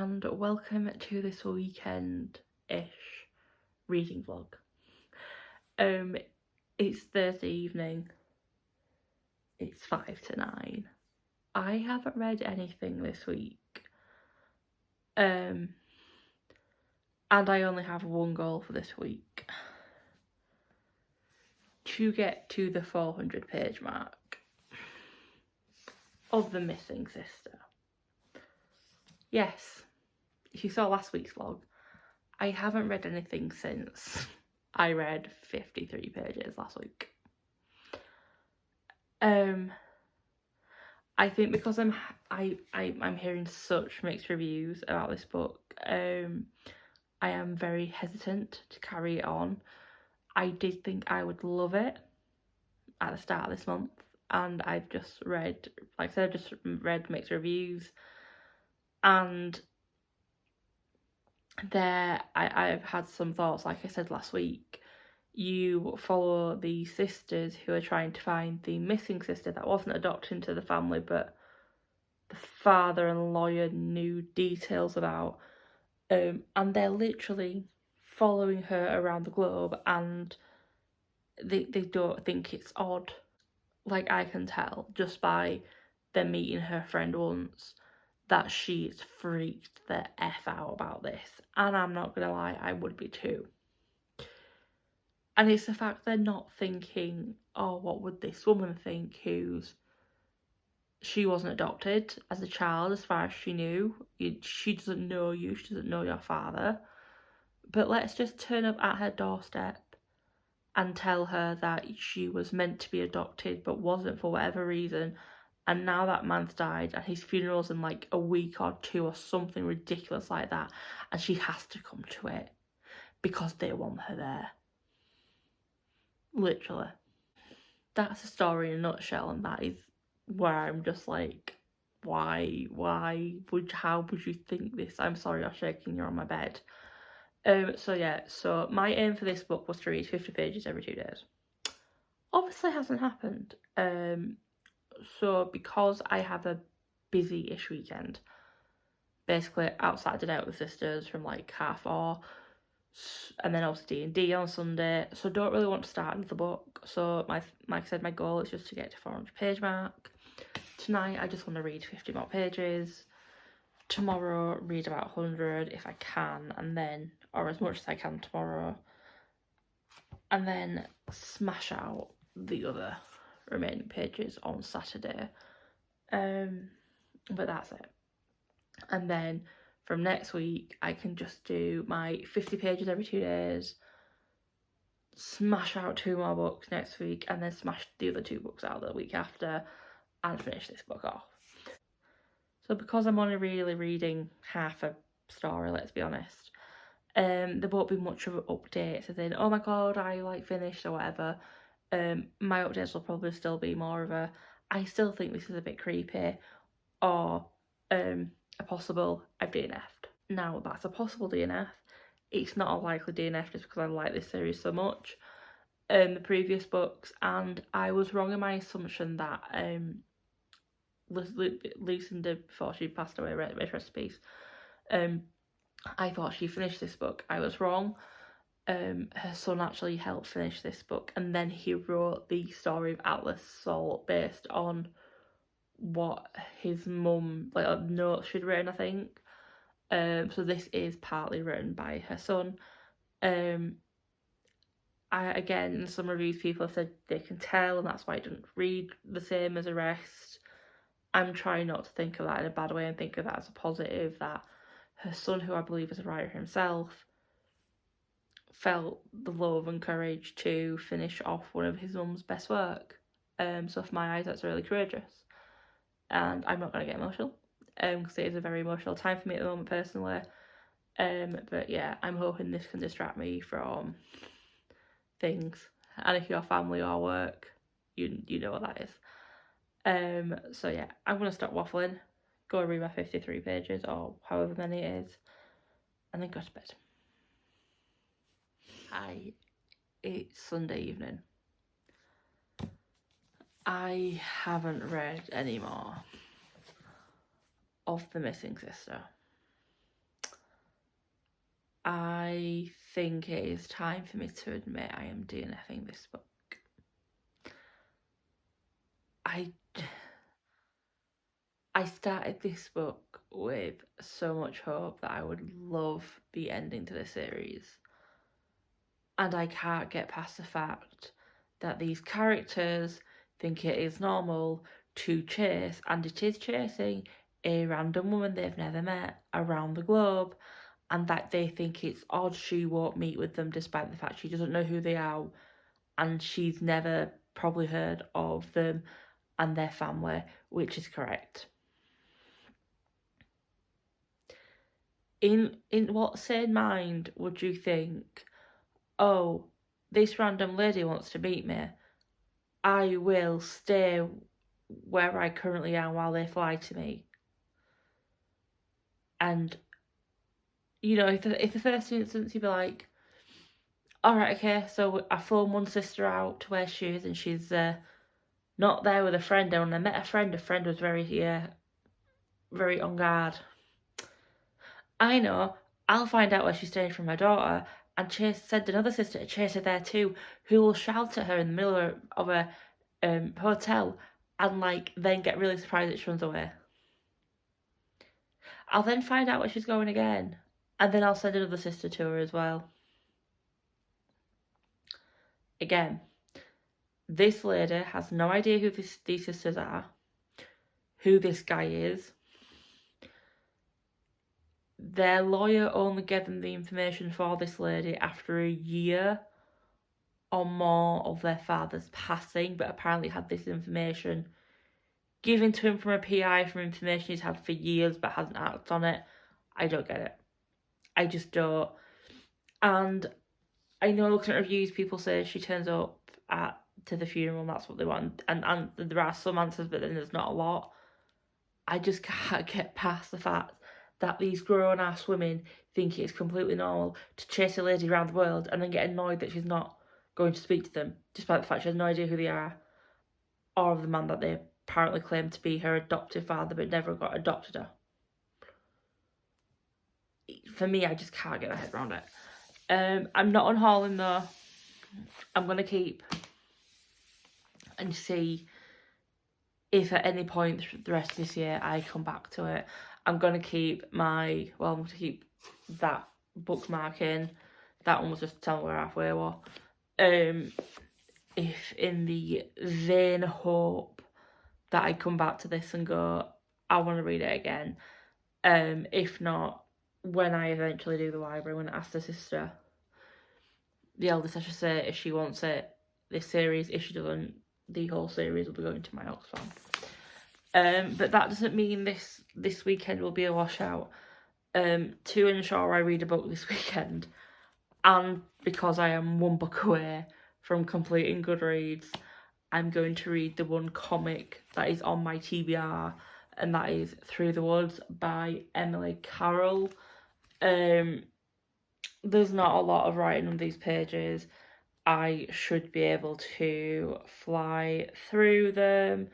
and welcome to this weekend-ish reading vlog. It's Thursday evening. It's 5 to 9. I haven't read anything this week. And I only have one goal for this week. To get to the 400 page mark of The Missing Sister. Yes, if you saw last week's vlog, I haven't read anything since I read 53 pages last week. I think because I'm hearing such mixed reviews about this book, I am very hesitant to carry it on. I did think I would love it at the start of this month, and I've just read, like I said, I've just read mixed reviews, and I've had some thoughts. Like I said last week, you follow the sisters who are trying to find the missing sister that wasn't adopted into the family, but the father and lawyer knew details about, and they're literally following her around the globe, and they don't think it's odd. Like, I can tell just by them meeting her friend once that she's freaked the F out about this, and I'm not gonna lie, I would be too. And it's the fact they're not thinking, oh, what would this woman think she wasn't adopted as a child as far as she knew. She doesn't know you, she doesn't know your father. But let's just turn up at her doorstep and tell her that she was meant to be adopted but wasn't for whatever reason. And now that man's died and his funeral's in like a week or two or something ridiculous like that. And she has to come to it because they want her there. Literally. That's a story in a nutshell, and that is where I'm just like, how would you think this? I'm sorry you're shaking, you're on my bed. So my aim for this book was to read 50 pages every 2 days. Obviously hasn't happened. So because I have a busy-ish weekend, basically out Saturday out with the sisters from like 4:30, and then obviously D&D on Sunday, so don't really want to start another book. So like I said, my goal is just to get to 400 page mark. Tonight I just want to read 50 more pages. Tomorrow read about 100 if I can, and then, or as much as I can tomorrow, and then smash out the other remaining pages on Saturday. But that's it. And then from next week I can just do my 50 pages every 2 days, smash out 2 more books next week, and then smash the other 2 books out the week after and finish this book off. So because I'm only really reading half a story, let's be honest, there won't be much of an update as in, oh my god, I like finished or whatever. My updates will probably still be more of a, I still think this is a bit creepy, or a possible I've DNF'd. Now that's a possible DNF. It's not a likely DNF just because I like this series so much. The previous books, and I was wrong in my assumption that Lucinda, before she passed away, rest in peace, I thought she finished this book. I was wrong. Her son actually helped finish this book, and then he wrote the story of Atlas Salt based on what his mum, like a note she'd written, I think. So this is partly written by her son. Again, some reviews people have said they can tell, and that's why it didn't read the same as the rest. I'm trying not to think of that in a bad way and think of that as a positive, that her son, who I believe is a writer himself, felt the love and courage to finish off one of his mum's best work. So for my eyes, that's really courageous. And I'm not going to get emotional, because it is a very emotional time for me at the moment personally. But yeah, I'm hoping this can distract me from things. And if you're family or work, you know what that is. So yeah, I'm going to stop waffling, go read my 53 pages or however many it is, and then go to bed. Hi, it's Sunday evening. I haven't read any more of The Missing Sister. I think it is time for me to admit I am DNFing this book. I started this book with so much hope that I would love the ending to the series. And I can't get past the fact that these characters think it is normal to chase, and it is chasing, a random woman they've never met around the globe, and that they think it's odd she won't meet with them despite the fact she doesn't know who they are and she's never probably heard of them and their family, which is correct. In what sane mind would you think, oh, this random lady wants to meet me, I will stay where I currently am while they fly to me? And, you know, if the first instance you'd be like, alright, okay, so I phone one sister out to where she is and she's not there with a friend, and when I met a friend was very on guard. I know, I'll find out where she's staying from my daughter and send another sister to chase her there too, who will shout at her in the middle of a hotel and then get really surprised that she runs away. I'll then find out where she's going again, and then I'll send another sister to her as well. Again, this lady has no idea who these sisters are, who this guy is. Their lawyer only gave them the information for this lady after a year or more of their father's passing, but apparently had this information given to him from a PI from information he's had for years but hasn't acted on it. I don't get it. I just don't. And I know looking at reviews, people say she turns up to the funeral and that's what they want. And there are some answers, but then there's not a lot. I just can't get past the fact that these grown-ass women think it's completely normal to chase a lady around the world and then get annoyed that she's not going to speak to them, despite the fact she has no idea who they are, or of the man that they apparently claim to be her adoptive father but never got adopted her. For me, I just can't get my head around it. I'm not unhauling though. I'm going to keep and see if at any point the rest of this year I come back to it. I'm going to keep I'm going to keep that bookmarking. That one was just telling where halfway was. If in the vain hope that I come back to this and go, I want to read it again. If not, when I eventually do the library, when I ask the sister, the eldest I should say, if she wants it, this series. If she doesn't, the whole series will be going to my Oxfam. But that doesn't mean this weekend will be a washout. To ensure I read a book this weekend, and because I am one book away from completing Goodreads, I'm going to read the one comic that is on my TBR, and that is Through the Woods by Emily Carroll. There's not a lot of writing on these pages. I should be able to fly through them.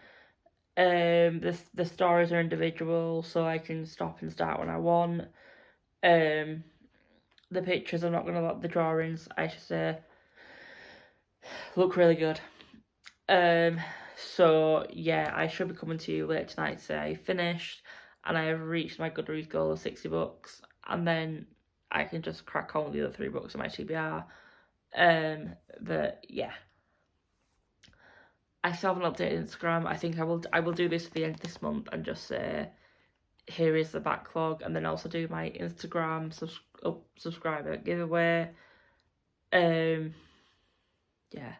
The stories are individual, so I can stop and start when I want. The pictures, I'm not going to let the drawings, I should say, look really good. So yeah, I should be coming to you later tonight to say I finished and I have reached my Goodreads goal of 60 books, and then I can just crack on with the other 3 books on my TBR. But yeah, I still haven't updated Instagram. I think I will do this at the end of this month and just say, here is the backlog, and then also do my Instagram subscriber giveaway. Yeah,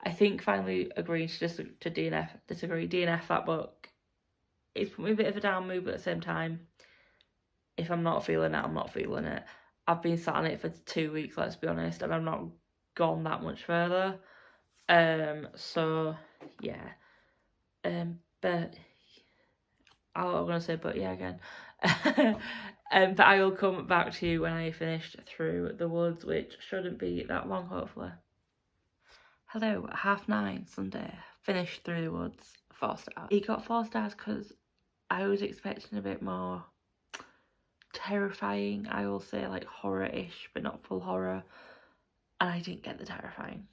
I think finally agreeing to DNF that book. It's put me a bit of a down mood, but at the same time, if I'm not feeling it, I'm not feeling it. I've been sat on it for 2 weeks, let's be honest, and I've not gone that much further. So yeah. But I'm gonna say but yeah again. But I will come back to you when I finished Through the Woods, which shouldn't be that long, hopefully. Hello, at 9:30 Sunday, finished Through the Woods, 4 stars. It got 4 stars because I was expecting a bit more terrifying, I will say, like horror-ish, but not full horror. And I didn't get the terrifying.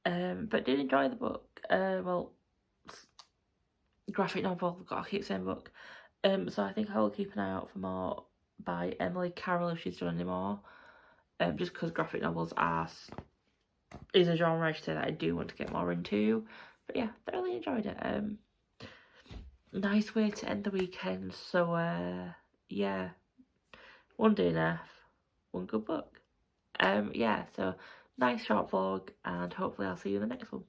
But did enjoy the book. Well, graphic novel, gotta keep saying book. So I think I will keep an eye out for more by Emily Carroll if she's done any more. Just because graphic novels is a genre I should say that I do want to get more into. But yeah, thoroughly enjoyed it. Nice way to end the weekend. So yeah, one DNF, one good book. Yeah, so nice short vlog, and hopefully I'll see you in the next one.